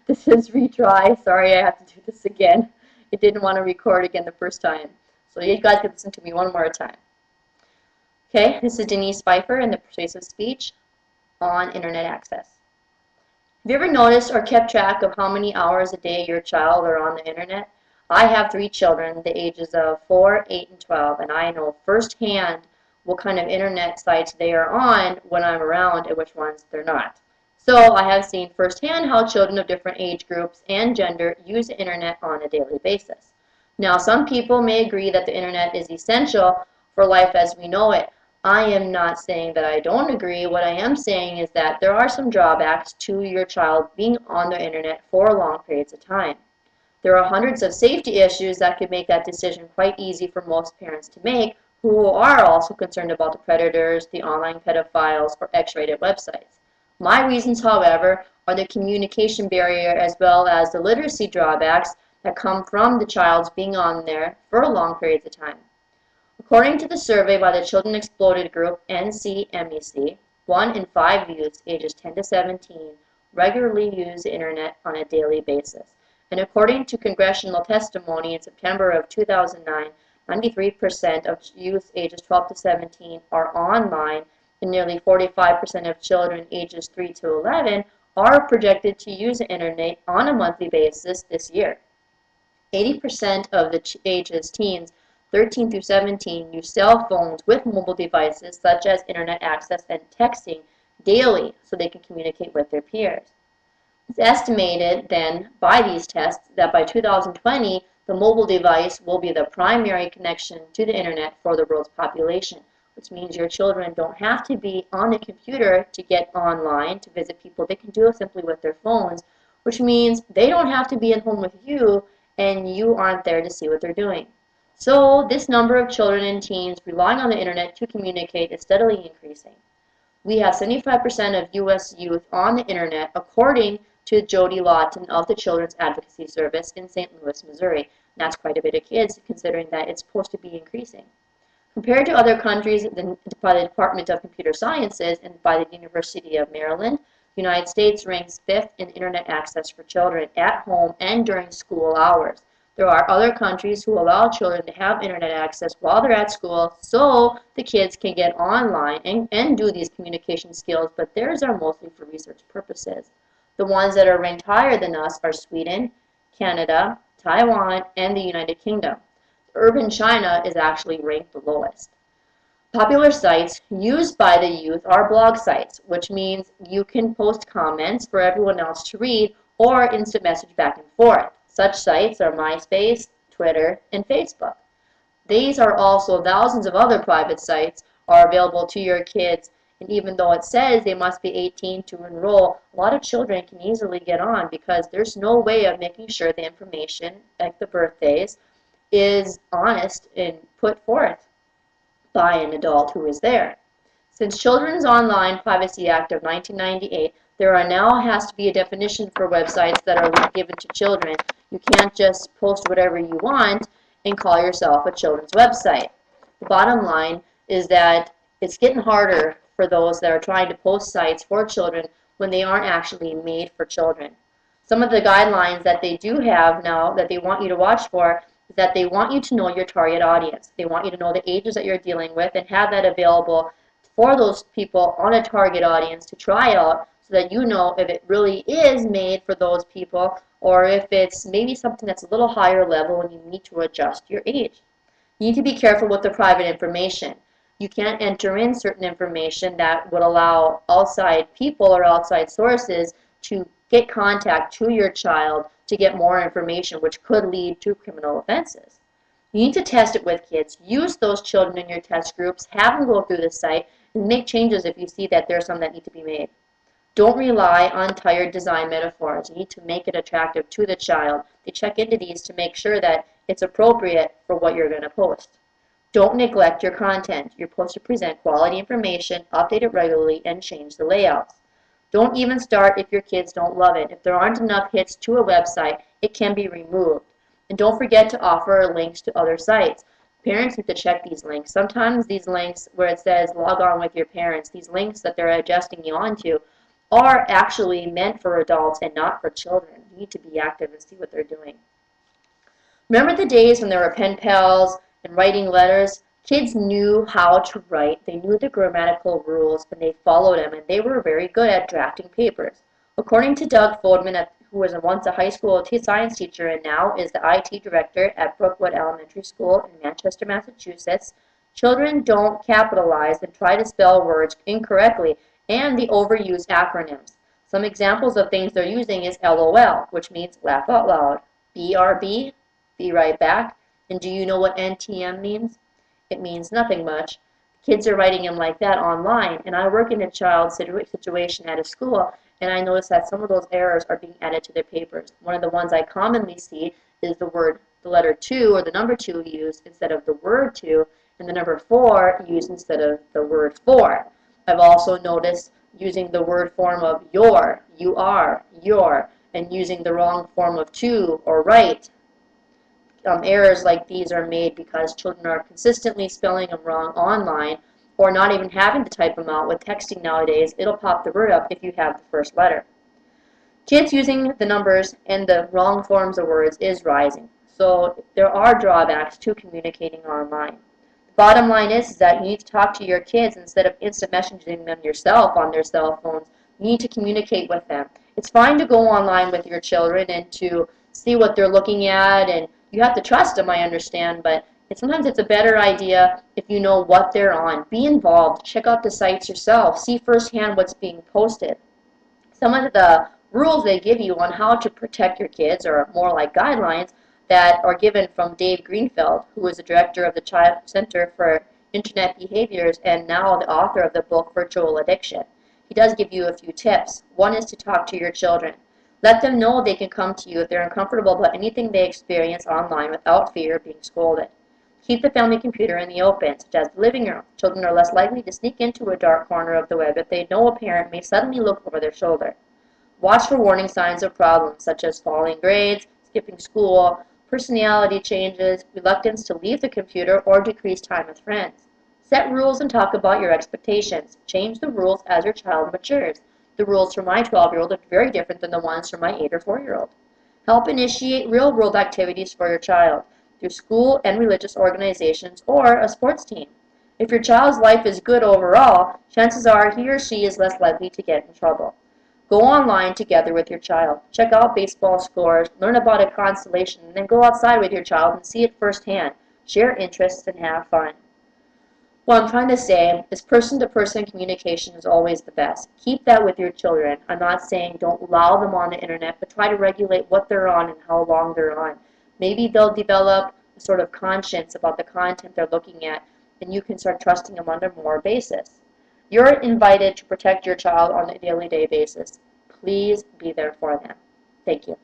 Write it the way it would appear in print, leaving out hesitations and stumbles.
This is retry. Sorry, I have to do this again. I didn't want to record again the first time. So you guys can listen to me one more time. Okay, this is Denise Pfeiffer in the Persuasive Speech on Internet Access. Have you ever noticed or kept track of how many hours a day your child are on the Internet? I have 3 children, the ages of 4, 8, and 12, and I know firsthand what kind of Internet sites they are on when I'm around and which ones they're not. So I have seen firsthand how children of different age groups and gender use the Internet on a daily basis. Now, some people may agree that the Internet is essential for life as we know it. I am not saying that I don't agree. What I am saying is that there are some drawbacks to your child being on the Internet for long periods of time. There are hundreds of safety issues that could make that decision quite easy for most parents to make, who are also concerned about the predators, the online pedophiles, or X-rated websites. My reasons, however, are the communication barrier as well as the literacy drawbacks that come from the child's being on there for long periods of time. According to the survey by the Children Exploded group NCMEC, 1 in 5 youths ages 10 to 17 regularly use the Internet on a daily basis. And according to congressional testimony in September of 2009, 93% of youth ages 12 to 17 are online, and nearly 45% of children ages 3 to 11 are projected to use the Internet on a monthly basis this year. 80% of the ages teens 13 through 17 use cell phones with mobile devices such as Internet access and texting daily so they can communicate with their peers. It's estimated then by these tests that by 2020 the mobile device will be the primary connection to the Internet for the world's population, which means your children don't have to be on the computer to get online to visit people. They can do it simply with their phones, which means they don't have to be at home with you and you aren't there to see what they're doing. So this number of children and teens relying on the Internet to communicate is steadily increasing. We have 75% of U.S. youth on the Internet, according to Jody Lawton of the Children's Advocacy Service in St. Louis, Missouri. And that's quite a bit of kids, considering that it's supposed to be increasing. Compared to other countries by the Department of Computer Sciences and by the University of Maryland, the United States ranks 5th in Internet access for children at home and during school hours. There are other countries who allow children to have Internet access while they're at school so the kids can get online and do these communication skills, but theirs are mostly for research purposes. The ones that are ranked higher than us are Sweden, Canada, Taiwan, and the United Kingdom. Urban China is actually ranked the lowest. Popular sites used by the youth are blog sites, which means you can post comments for everyone else to read or instant message back and forth. Such sites are MySpace, Twitter, and Facebook. These are also thousands of other private sites are available to your kids, and even though it says they must be 18 to enroll, a lot of children can easily get on because there's no way of making sure the information, like the birthdays, is honest and put forth by an adult who is there. Since Children's Online Privacy Act of 1998, there now has to be a definition for websites that are given to children. You can't just post whatever you want and call yourself a children's website. The bottom line is that it's getting harder for those that are trying to post sites for children when they aren't actually made for children. Some of the guidelines that they do have now that they want you to watch for is that they want you to know your target audience. They want you to know the ages that you're dealing with and have that available for those people on a target audience to try out so that you know if it really is made for those people or if it's maybe something that's a little higher level and you need to adjust your age. You need to be careful with the private information. You can't enter in certain information that would allow outside people or outside sources to get contact to your child to get more information, which could lead to criminal offenses. You need to test it with kids. Use those children in your test groups, have them go through the site, and make changes if you see that there are some that need to be made. Don't rely on tired design metaphors. You need to make it attractive to the child. They check into these to make sure that it's appropriate for what you're going to post. Don't neglect your content. You're supposed to present quality information, update it regularly, and change the layouts. Don't even start if your kids don't love it. If there aren't enough hits to a website, it can be removed. And don't forget to offer links to other sites. Parents need to check these links. Sometimes these links where it says log on with your parents, these links that they're adjusting you onto are actually meant for adults and not for children. You need to be active and see what they're doing. Remember the days when there were pen pals and writing letters? Kids knew how to write. They knew the grammatical rules and they followed them, and they were very good at drafting papers. According to Doug Foldman, who was once a high school science teacher and now is the IT director at Brookwood Elementary School in Manchester, Massachusetts, children don't capitalize and try to spell words incorrectly, and they overuse acronyms. Some examples of things they're using is LOL, which means laugh out loud, BRB, be right back, and do you know what NTM means? It means nothing much. Kids are writing them like that online, and I work in a child situation at a school, and I notice that some of those errors are being added to their papers. One of the ones I commonly see is the letter 2 or the number 2 used instead of the word 2, and the number 4 used instead of the word for. I've also noticed using the word form of your, you are, your, and using the wrong form of to or right. Errors like these are made because children are consistently spelling them wrong online or not even having to type them out. With texting nowadays, it'll pop the word up if you have the first letter. Kids using the numbers and the wrong forms of words is rising, so there are drawbacks to communicating online. The bottom line is that you need to talk to your kids instead of instant messaging them yourself on their cell phones. You need to communicate with them. It's fine to go online with your children and to see what they're looking at, and you have to trust them, I understand, but sometimes it's a better idea if you know what they're on. Be involved. Check out the sites yourself. See firsthand what's being posted. Some of the rules they give you on how to protect your kids are more like guidelines that are given from Dave Greenfield, who is the director of the Child Center for Internet Behaviors and now the author of the book Virtual Addiction. He does give you a few tips. One is to talk to your children. Let them know they can come to you if they're uncomfortable about anything they experience online without fear of being scolded. Keep the family computer in the open, such as the living room. Children are less likely to sneak into a dark corner of the web if they know a parent may suddenly look over their shoulder. Watch for warning signs of problems, such as falling grades, skipping school, personality changes, reluctance to leave the computer, or decreased time with friends. Set rules and talk about your expectations. Change the rules as your child matures. The rules for my 12-year-old are very different than the ones for my 8 or 4-year-old. Help initiate real-world activities for your child through school and religious organizations or a sports team. If your child's life is good overall, chances are he or she is less likely to get in trouble. Go online together with your child. Check out baseball scores, learn about a constellation, and then go outside with your child and see it firsthand. Share interests and have fun. What I'm trying to say is person-to-person communication is always the best. Keep that with your children. I'm not saying don't allow them on the internet, but try to regulate what they're on and how long they're on. Maybe they'll develop a sort of conscience about the content they're looking at, and you can start trusting them on a more basis. You're invited to protect your child on a daily basis. Please be there for them. Thank you.